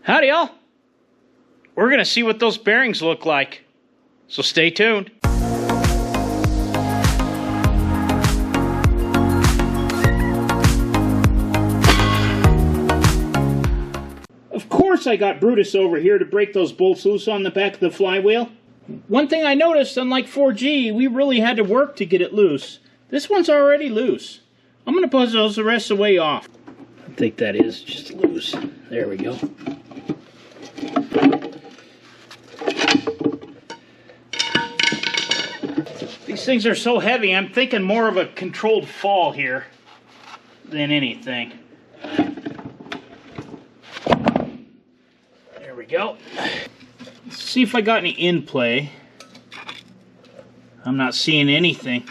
Howdy, y'all. We're going to see what those bearings look like, so stay tuned. Of course I got Brutus over here to break those bolts loose on the back of the flywheel. One thing I noticed, unlike 4G, we really had to work to get it loose. This one's already loose. I'm going to put those the rest of the way off. I think that is just loose. There we go. These things are so heavy, I'm thinking more of a controlled fall here than anything. There we go. Let's see if I got any in play. I'm not seeing anything.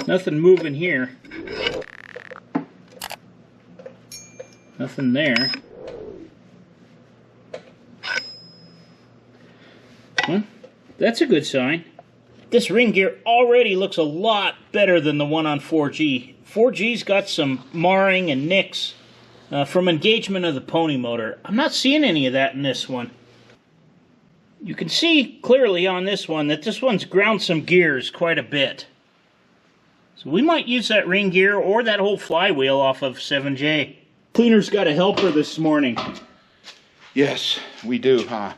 Nothing moving here. Nothing there. Well, that's a good sign. This ring gear already looks a lot better than the one on 4G. 4G's got some marring and nicks from engagement of the pony motor. I'm not seeing any of that in this one. You can see clearly on this one that this one's ground some gears quite a bit. So we might use that ring gear or that whole flywheel off of 7J. Cleaner's got a helper this morning. Yes, we do, huh?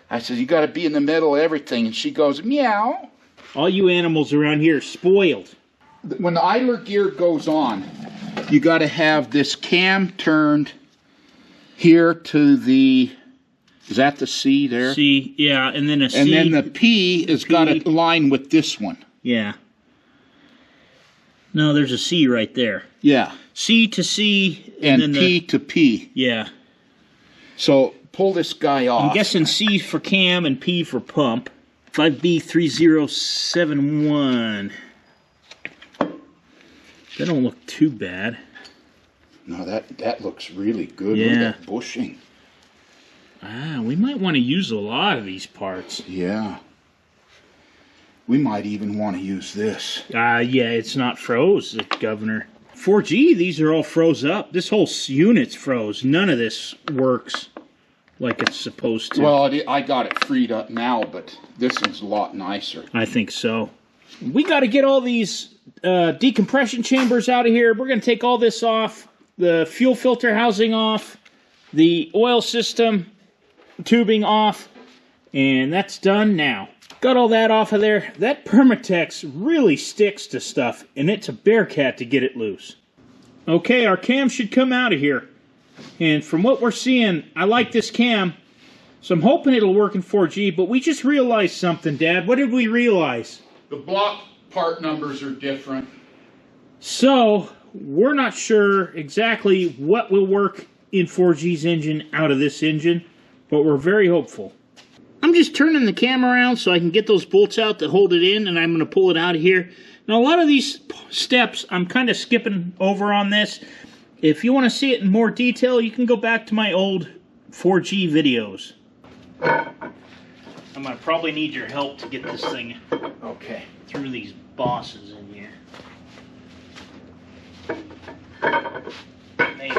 I said, you got to be in the middle of everything. And she goes, meow. All you animals around here are spoiled. When the idler gear goes on, you got to have this cam turned here to the, is that the C there? C, yeah, and then a C. And then the P has got to align with this one. Yeah. No, there's a C right there. Yeah. C to C. And then P to P. Yeah. So pull this guy off. I'm guessing C for cam and P for pump. 5B3071. That don't look too bad. No, that looks really good. Yeah. Look at that bushing. Ah, we might want to use a lot of these parts. Yeah. We might even want to use this. Yeah, it's not froze, Governor. 4G, these are all froze up. This whole unit's froze. None of this works like it's supposed to. Well, I got it freed up now, but this one's a lot nicer. I think so. We got to get all these decompression chambers out of here. We're going to take all this off. The fuel filter housing off. The oil system tubing off. And that's done now. Got all that off of there. That Permatex really sticks to stuff, and it's a bear cat to get it loose. Okay, our cam should come out of here. And from what we're seeing, I like this cam, so I'm hoping it'll work in 4G, but we just realized something, Dad. What did we realize? The block part numbers are different. So, we're not sure exactly what will work in 4G's engine out of this engine, but we're very hopeful. I'm just turning the cam around so I can get those bolts out to hold it in, and I'm going to pull it out of here. Now, a lot of these steps I'm kind of skipping over on this. If you want to see it in more detail, you can go back to my old 4G videos. I'm going to probably need your help to get this thing through these bosses in here. Maybe.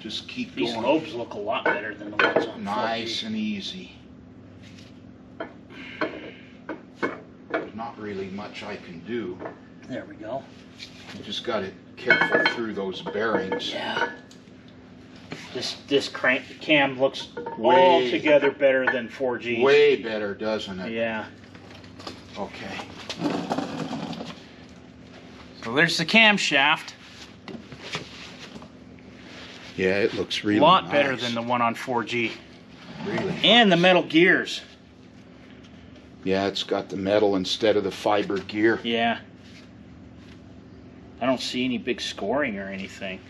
Just keep These going. lobes look a lot better than the ones on 4G. Nice and easy. There's not really much I can do. There we go. You just got to be careful through those bearings. Yeah. This crank cam looks altogether better than 4G. Way better, doesn't it? Yeah. Okay. So there's the camshaft. Yeah, it looks really A lot nice. better than the one on 4G. Really. And the metal gears. Yeah, it's got the metal instead of the fiber gear. Yeah. I don't see any big scoring or anything.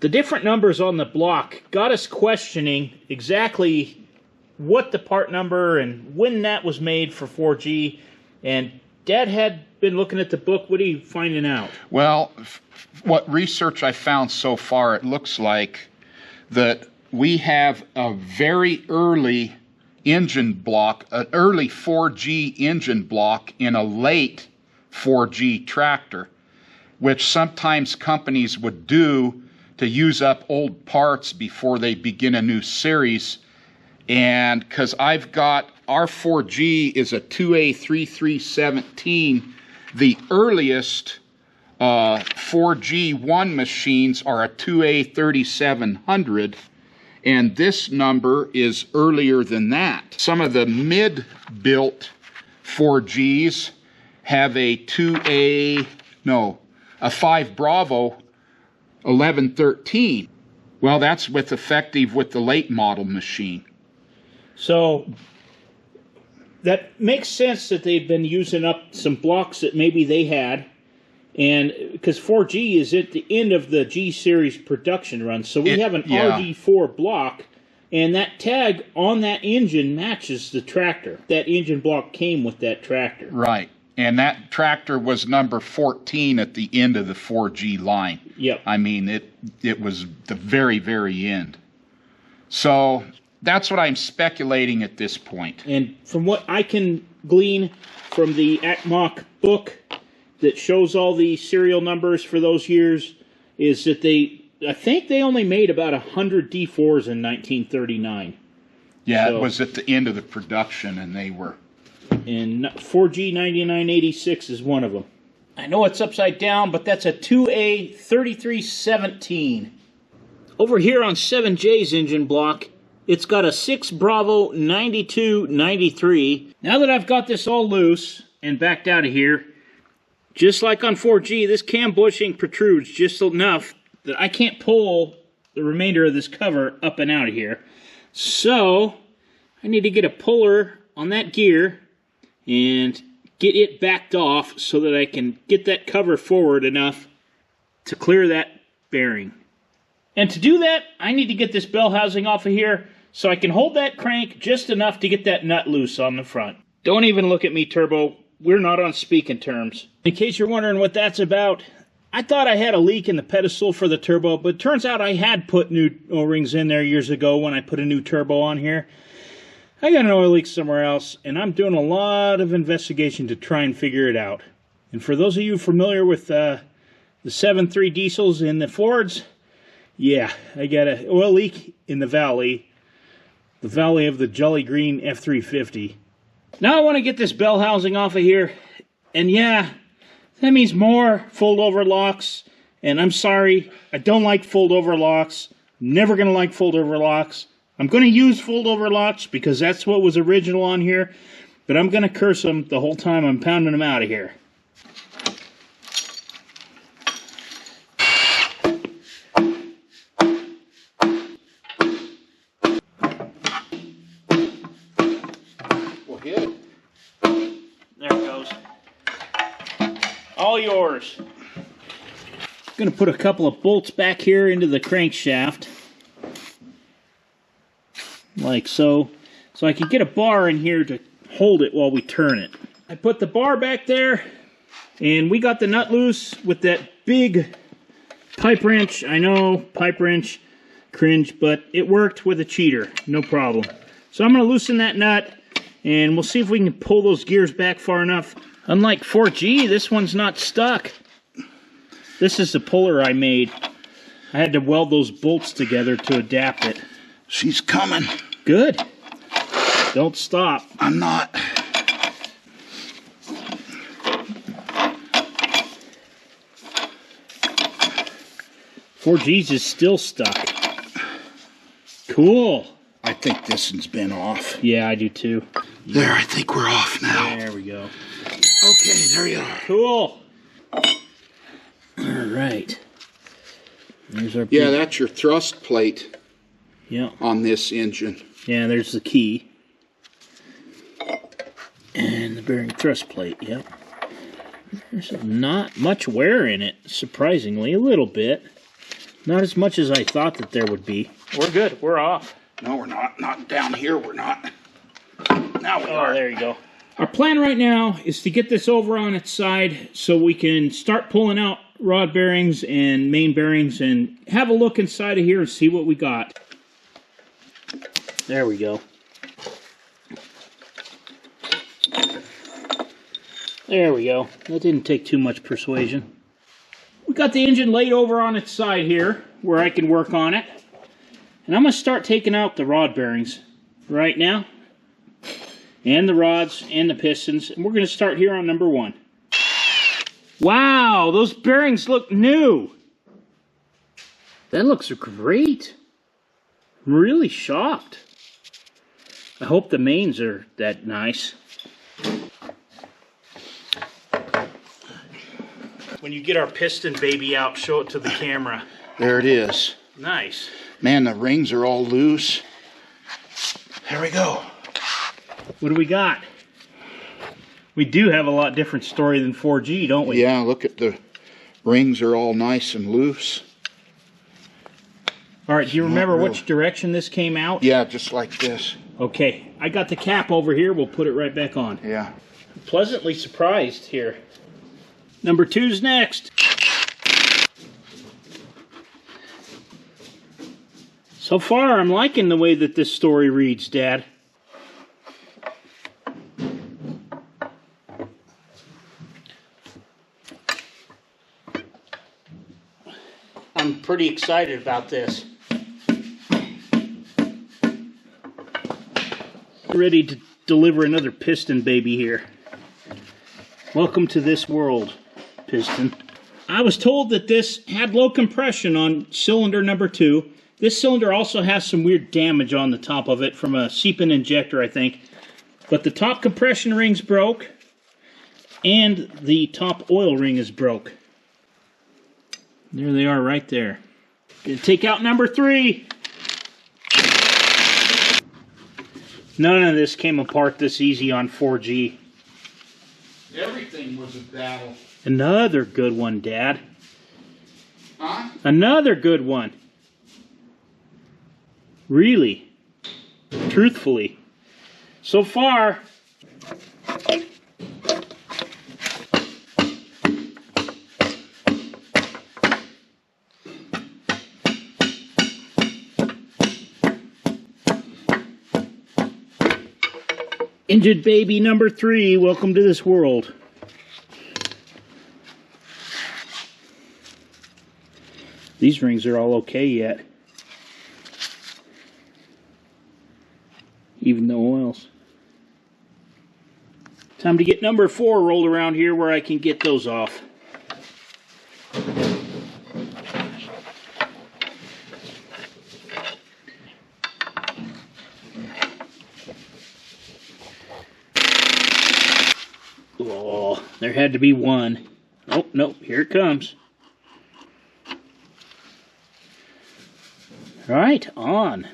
The different numbers on the block got us questioning exactly what the part number and when that was made for 4G. And Dad had been looking at the book. What are you finding out? Well, what research I found so far, it looks like that we have a very early engine block, an early 4G engine block in a late 4G tractor, which sometimes companies would do to use up old parts before they begin a new series. And because I've got our 4G is a 2A3317, the earliest 4G1 machines are a 2A3700, and this number is earlier than that. Some of the mid-built 4Gs have a 5 Bravo 1113. Well, that's effective with the late model machine. So that makes sense that they've been using up some blocks that maybe they had, and because 4G is at the end of the G series production run, so we have an RD4 block, and that tag on that engine matches the tractor. That engine block came with that tractor. Right. And that tractor was number 14 at the end of the 4G line. Yep. I mean, it was the very, very end. So that's what I'm speculating at this point. And from what I can glean from the ACMOC book that shows all the serial numbers for those years, is that I think they only made about 100 D4s in 1939. Yeah, so, it was at the end of the production, and they were. And 4G 9986 is one of them. I know it's upside down, but that's a 2A3317. Over here on 7J's engine block, it's got a 6 Bravo 9293. Now that I've got this all loose and backed out of here, just like on 4G, this cam bushing protrudes just enough that I can't pull the remainder of this cover up and out of here. So I need to get a puller on that gear and get it backed off so that I can get that cover forward enough to clear that bearing. And to do that, I need to get this bell housing off of here so I can hold that crank just enough to get that nut loose on the front. Don't even look at me, Turbo. We're not on speaking terms. In case you're wondering what that's about, I thought I had a leak in the pedestal for the turbo, but it turns out I had put new O-rings in there years ago when I put a new turbo on here. I got an oil leak somewhere else, and I'm doing a lot of investigation to try and figure it out. And for those of you familiar with the 7.3 diesels in the Fords, yeah, I got an oil leak in the valley of the Jolly Green F350. Now I want to get this bell housing off of here, and yeah, that means more fold-over locks, and I'm sorry, I don't like fold-over locks. I'm never going to like fold-over locks. I'm going to use fold-over locks because that's what was original on here, but I'm going to curse them the whole time I'm pounding them out of here. Well, hit it. There it goes. All yours. I'm going to put a couple of bolts back here into the crankshaft. Like so I can get a bar in here to hold it while we turn it. I put the bar back there, and we got the nut loose with that big pipe wrench. I know, pipe wrench, cringe, but it worked with a cheater, no problem. So I'm going to loosen that nut, and we'll see if we can pull those gears back far enough. Unlike 4G, this one's not stuck. This is the puller I made. I had to weld those bolts together to adapt it. She's coming. Good. Don't stop. I'm not. Four G's is still stuck. Cool. I think this one's been off. Yeah, I do too. There, I think we're off now. There we go. Okay, there you are. Cool. All right. There's our yeah, that's your thrust plate. Yeah. On this engine. Yeah, there's the key. And the bearing thrust plate, yep. There's not much wear in it, surprisingly. A little bit. Not as much as I thought that there would be. We're good. We're off. No, we're not. Not down here, we're not. Now we are. Oh, there you go. Our plan right now is to get this over on its side so we can start pulling out rod bearings and main bearings and have a look inside of here and see what we got. There we go. There we go. That didn't take too much persuasion. We got the engine laid over on its side here. where I can work on it. And I'm going to start taking out the rod bearings right now. And the rods and the pistons. And we're going to start here on number 1. Wow, those bearings look new. That looks great. I'm really shocked. I hope the mains are that nice. When you get our piston baby out, show it to the camera. There it is. Nice. Man, the rings are all loose. There we go. What do we got? We do have a lot different story than 4G, don't we? Yeah, look at the rings are all nice and loose. All right, do you remember which direction this came out? Yeah, just like this. Okay, I got the cap over here. We'll put it right back on. Yeah. Pleasantly surprised here. Number 2's next. So far, I'm liking the way that this story reads, Dad. I'm pretty excited about this. Ready to deliver another piston baby here. Welcome to this world, Piston. I was told that this had low compression on cylinder number 2. This cylinder also has some weird damage on the top of it from a seep-in injector, I think. But the top compression ring's broke, and the top oil ring is broke. There they are right there. Gonna take out number 3. None of this came apart this easy on 4G. Everything was a battle. Another good one, Dad. Huh? Another good one. Really. Truthfully. So far, engine baby number 3, welcome to this world. These rings are all okay yet. Even the oils. Time to get number 4 rolled around here where I can get those off. Oh, there had to be one. Oh, no, here it comes. All right, on.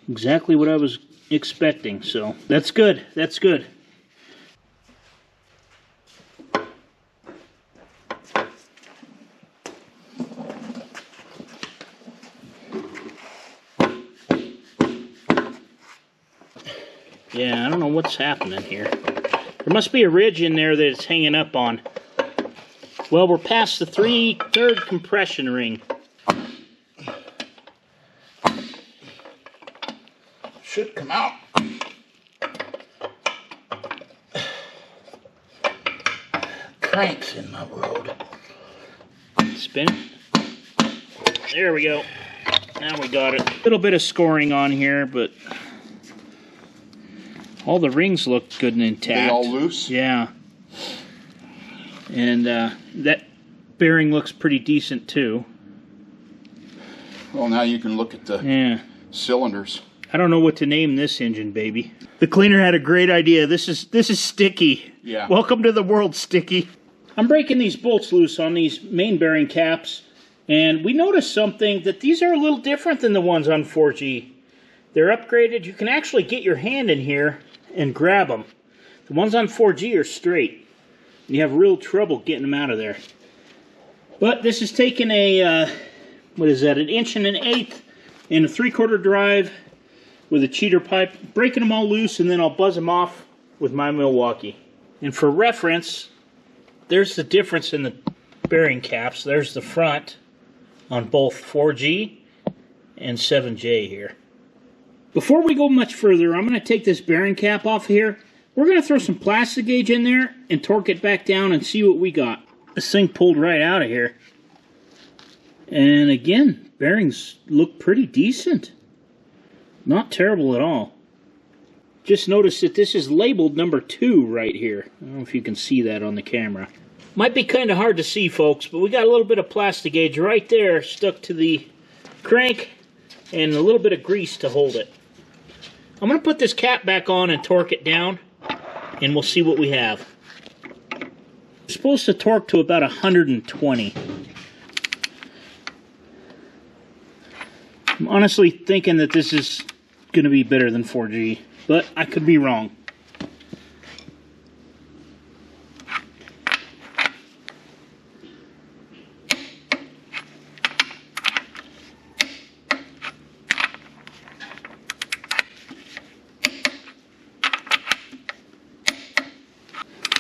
Exactly what I was expecting, so that's good, that's good. Yeah, I don't know what's happening here. There must be a ridge in there that it's hanging up on. Well, we're past the 3/3 compression ring. Should come out. Cranks in my road. Spin it. There we go. Now we got it. A little bit of scoring on here, but all the rings look good and intact. They all loose? Yeah. And that bearing looks pretty decent too. Well, now you can look at the cylinders. I don't know what to name this engine, baby. The cleaner had a great idea. This is Sticky. Yeah. Welcome to the world, Sticky. I'm breaking these bolts loose on these main bearing caps, and we noticed something, that these are a little different than the ones on 4G. They're upgraded. You can actually get your hand in here and grab them. The ones on 4G are straight. You have real trouble getting them out of there. But this is taking a, what is that, 1 1/8 inch and a 3/4 drive with a cheater pipe, breaking them all loose, and then I'll buzz them off with my Milwaukee. And for reference, there's the difference in the bearing caps. There's the front on both 4G and 7J here. Before we go much further, I'm going to take this bearing cap off here. We're going to throw some plastic gauge in there and torque it back down and see what we got. This thing pulled right out of here. And again, bearings look pretty decent. Not terrible at all. Just notice that this is labeled number 2 right here. I don't know if you can see that on the camera. Might be kind of hard to see, folks, but we got a little bit of plastic gauge right there stuck to the crank and a little bit of grease to hold it. I'm going to put this cap back on and torque it down, and we'll see what we have. It's supposed to torque to about 120. I'm honestly thinking that this is going to be better than 4G, but I could be wrong.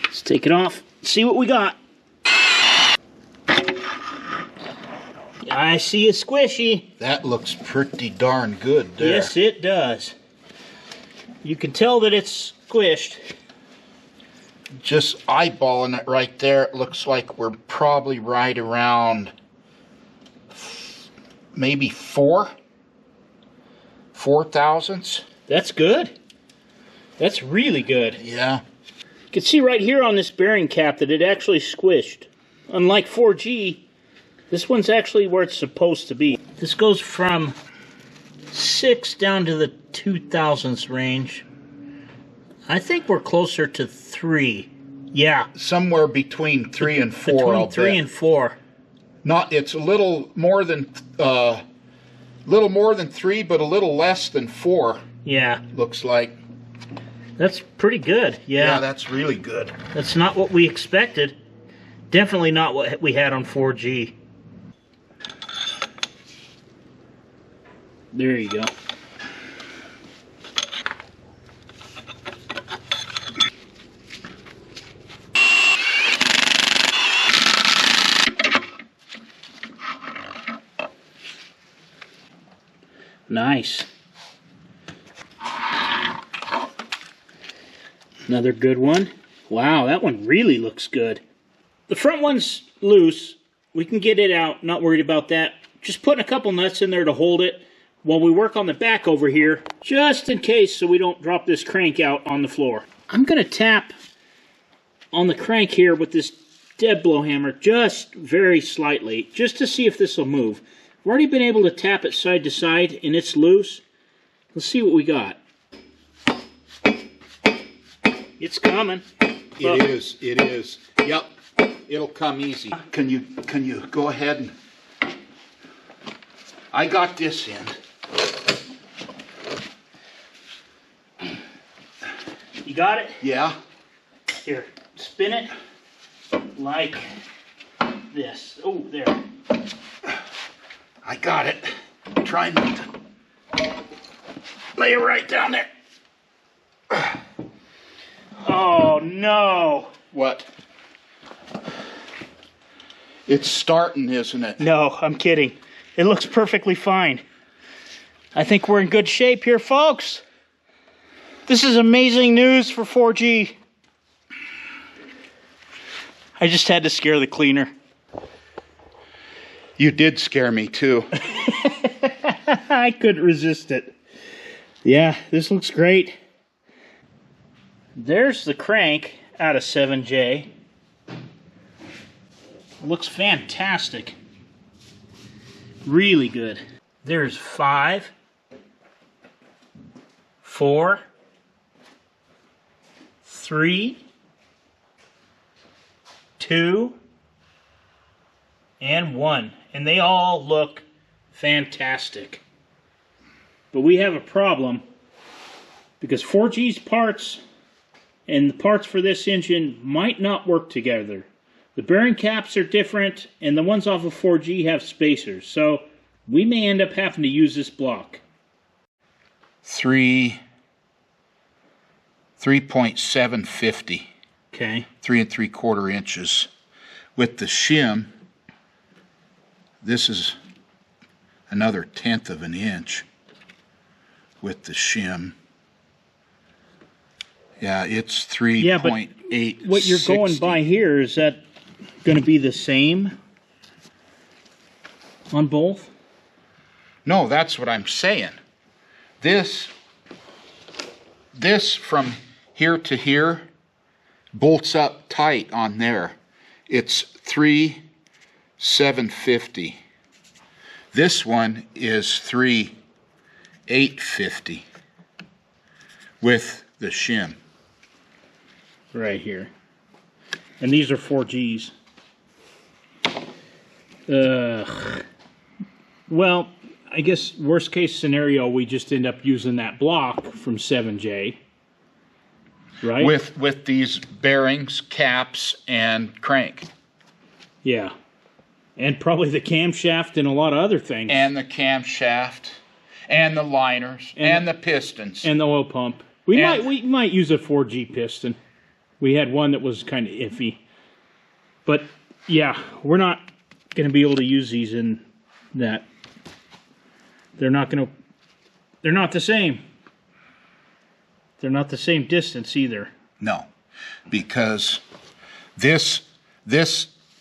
Let's take it off, see what we got. I see a squishy. That looks pretty darn good there. Yes, it does. You can tell that it's squished. Just eyeballing it right there, it looks like we're probably right around maybe 4 thousandths. That's good. That's really good. Yeah. You can see right here on this bearing cap that it actually squished. Unlike 4G, this one's actually where it's supposed to be. This goes from 6 down to the 2,000ths range. I think we're closer to 3. Yeah. Somewhere between 3 and 4. Between 3 and 4. Not, it's a little more than 3, but a little less than 4. Yeah. Looks like. That's pretty good. Yeah, that's really good. That's not what we expected. Definitely not what we had on 4G. There you go. Nice. Another good one. Wow, that one really looks good. The front one's loose. We can get it out, not worried about that. Just putting a couple nuts in there to hold it while we work on the back over here, just in case so we don't drop this crank out on the floor. I'm going to tap on the crank here with this dead blow hammer just very slightly, just to see if this will move. I've already been able to tap it side to side and it's loose. Let's see what we got. It's coming. It is. Yep. It'll come easy. Can you go ahead and... I got this end. You got it? Yeah. Here, spin it like this. Oh, there. I got it. Try not to lay it right down there. Oh, no. What? It's starting, isn't it? No, I'm kidding. It looks perfectly fine. I think we're in good shape here, folks. This is amazing news for 4G. I just had to scare the cleaner. You did scare me too. I couldn't resist it. Yeah, this looks great. There's the crank out of 7J. Looks fantastic. Really good. There's 5, 4, 3, 2, and 1. And they all look fantastic. But we have a problem because 4G's parts and the parts for this engine might not work together. The bearing caps are different and the ones off of 4G have spacers. So we may end up having to use this block. 3.750. Okay. 3 3/4 inches. With the shim, this is another 1/10 of an inch with the shim. Yeah, it's 3.8. Yeah, but what you're going by here, is that going to be the same? On both? No, that's what I'm saying. This from here to here bolts up tight on there. It's 3,750. This one is 3,850 with the shim. Right here. And these are 4Gs. Well, I guess worst case scenario, we just end up using that block from 7J. Right? With these bearings, caps, and crank. Yeah. And probably the camshaft and a lot of other things. And the camshaft, and the liners, and the pistons. And the oil pump. We might use a 4G piston. We had one that was kind of iffy. But, yeah, we're not going to be able to use these in that. They're not the same. They're not the same distance either. No, because this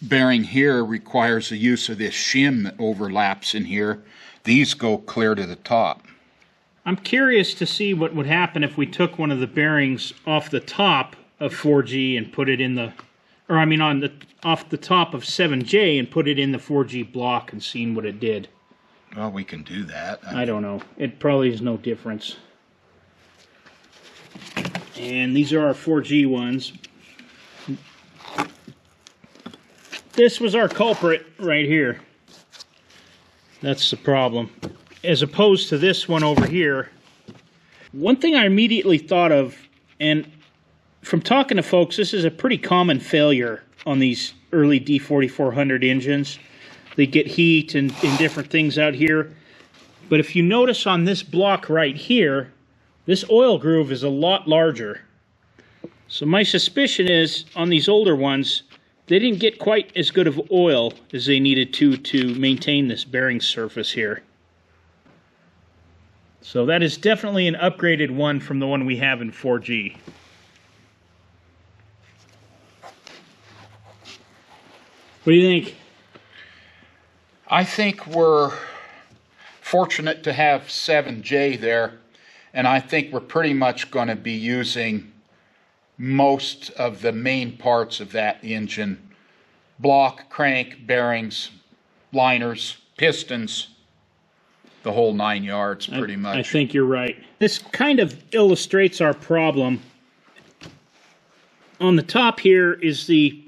bearing here requires the use of this shim that overlaps in here. These go clear to the top. I'm curious to see what would happen if we took one of the bearings off the top of 4G and put it in the, or I mean off the top of 7J and put it in the 4G block and seen what it did. Well, we can do that. I don't know. It probably is no difference. And these are our 4G ones. This was our culprit right here. That's the problem. As opposed to this one over here. One thing I immediately thought of, and from talking to folks, this is a pretty common failure on these early D4400 engines. They get heat and different things out here. But if you notice on this block right here, this oil groove is a lot larger. So my suspicion is, on these older ones, they didn't get quite as good of oil as they needed to maintain this bearing surface here. So that is definitely an upgraded one from the one we have in 4G. What do you think? I think we're fortunate to have 7J there, and I think we're pretty much going to be using most of the main parts of that engine. Block, crank, bearings, liners, pistons, the whole 9 yards pretty much. I think you're right. This kind of illustrates our problem. On the top here is the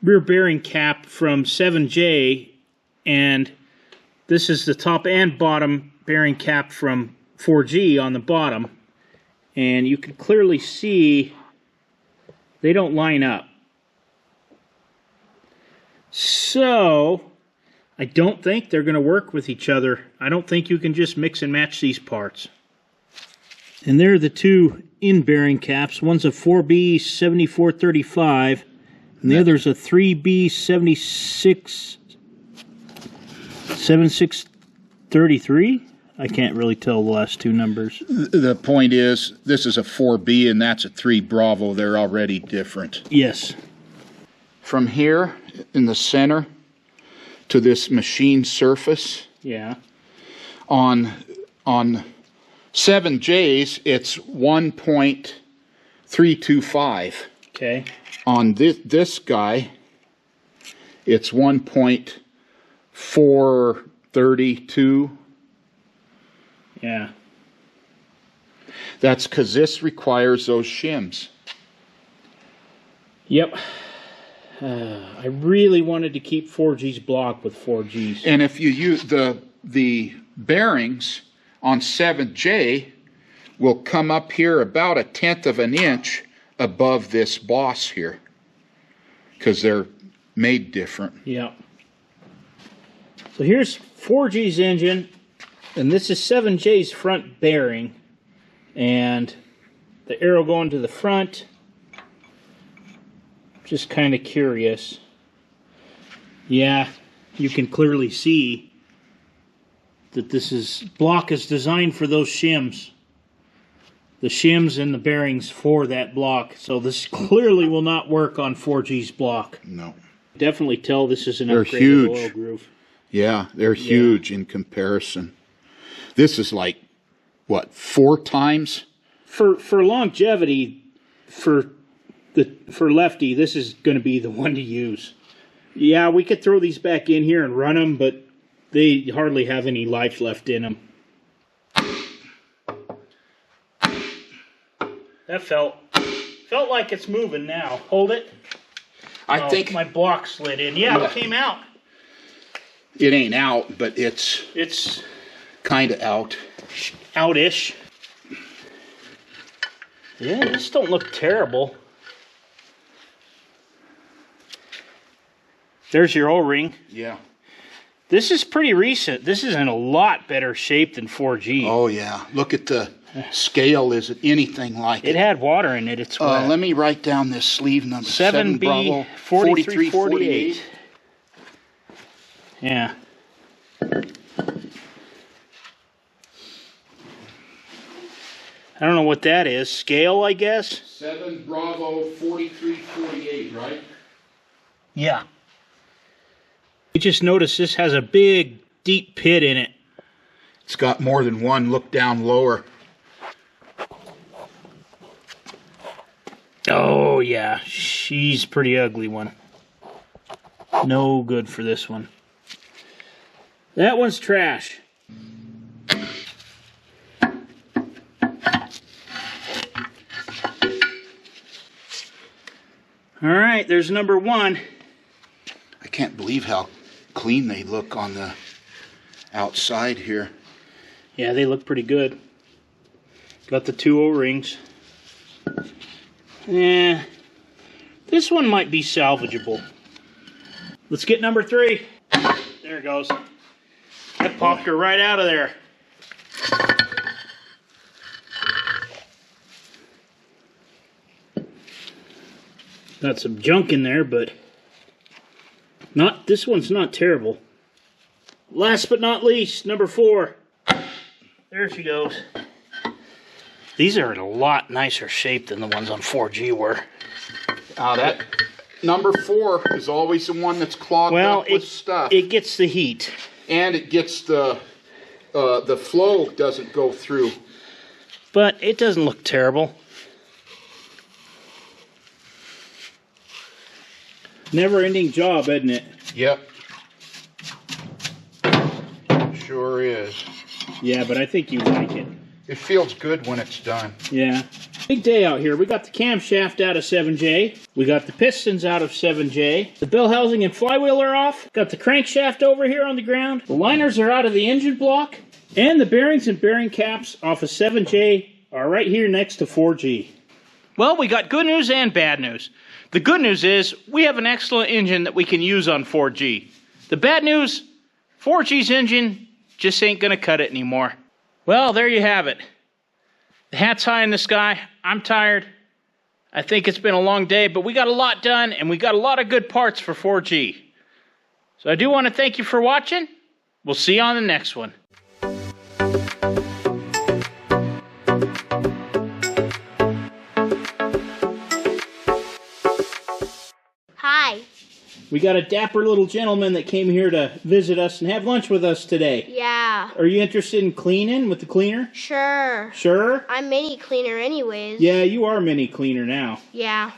rear bearing cap from 7J, and this is the top and bottom bearing cap from 4G on the bottom. And you can clearly see they don't line up. So I don't think they're going to work with each other. I don't think you can just mix and match these parts. And there are the two in-bearing caps. One's a 4B 7435, and the other's a 3B 7633. I can't really tell the last two numbers. The point is, this is a 4B and that's a 3 Bravo. They're already different. Yes. From here in the center to this machine surface. Yeah. On 7Js, it's 1.325. Okay. On this guy, it's 1.432. Yeah. That's because this requires those shims. Yep. I really wanted to keep 4G's block with 4Gs. And if you use the bearings on 7J will come up here about 1/10 of an inch above this boss here, because they're made different. Yep. So here's 4G's engine, and this is 7J's front bearing, and the arrow going to the front. Just kind of curious. Yeah, you can clearly see that this block is designed for those shims. The shims and the bearings for that block. So this clearly will not work on 4G's block. No. Definitely tell this is an They're upgraded huge. oil groove. Yeah, they're huge in comparison. This is like, what, 4 times? For longevity, for Lefty, this is going to be the one to use. Yeah, we could throw these back in here and run them, but they hardly have any life left in them. That felt like it's moving now. Hold it. I think my block slid in. Yeah, it came out. It ain't out, but it's kind of out. Out-ish. Yeah, this don't look terrible. There's your O-ring. Yeah. This is pretty recent. This is in a lot better shape than 4G. Oh, yeah. Look at the scale. Is it anything like it? It had water in it. It's wet. Let me write down this sleeve number. 7B Bravo 4348. Yeah. I don't know what that is. Scale, I guess? 7 Bravo 4348, right? Yeah. You just notice this has a big, deep pit in it. It's got more than one. Look down lower. Oh, yeah. She's a pretty ugly one. No good for this one. That one's trash. All right, there's number 1. I can't believe how clean they look on the outside here. Yeah, they look pretty good. Got the 2 O-rings. Yeah, this one might be salvageable. Let's get number 3. There it goes. That popped her right out of there. Got some junk in there, but this one's not terrible. Last but not least, number 4. There she goes. These are in a lot nicer shape than the ones on 4G were. That number 4 is always the one that's clogged up with stuff. It gets the heat. And it gets the flow doesn't go through. But it doesn't look terrible. Never-ending job, isn't it? Yep. Sure is. Yeah, but I think you like it. It feels good when it's done. Yeah. Big day out here. We got the camshaft out of 7J. We got the pistons out of 7J. The bell housing and flywheel are off. Got the crankshaft over here on the ground. The liners are out of the engine block. And the bearings and bearing caps off of 7J are right here next to 4G. Well, we got good news and bad news. The good news is we have an excellent engine that we can use on 4G. The bad news, 4G's engine just ain't going to cut it anymore. Well, there you have it. The hat's high in the sky. I'm tired. I think it's been a long day, but we got a lot done, and we got a lot of good parts for 4G. So I do want to thank you for watching. We'll see you on the next one. Hi. We got a dapper little gentleman that came here to visit us and have lunch with us today. Yeah. Are you interested in cleaning with the cleaner? Sure. Sure? I'm mini cleaner anyways. Yeah, you are mini cleaner now. Yeah.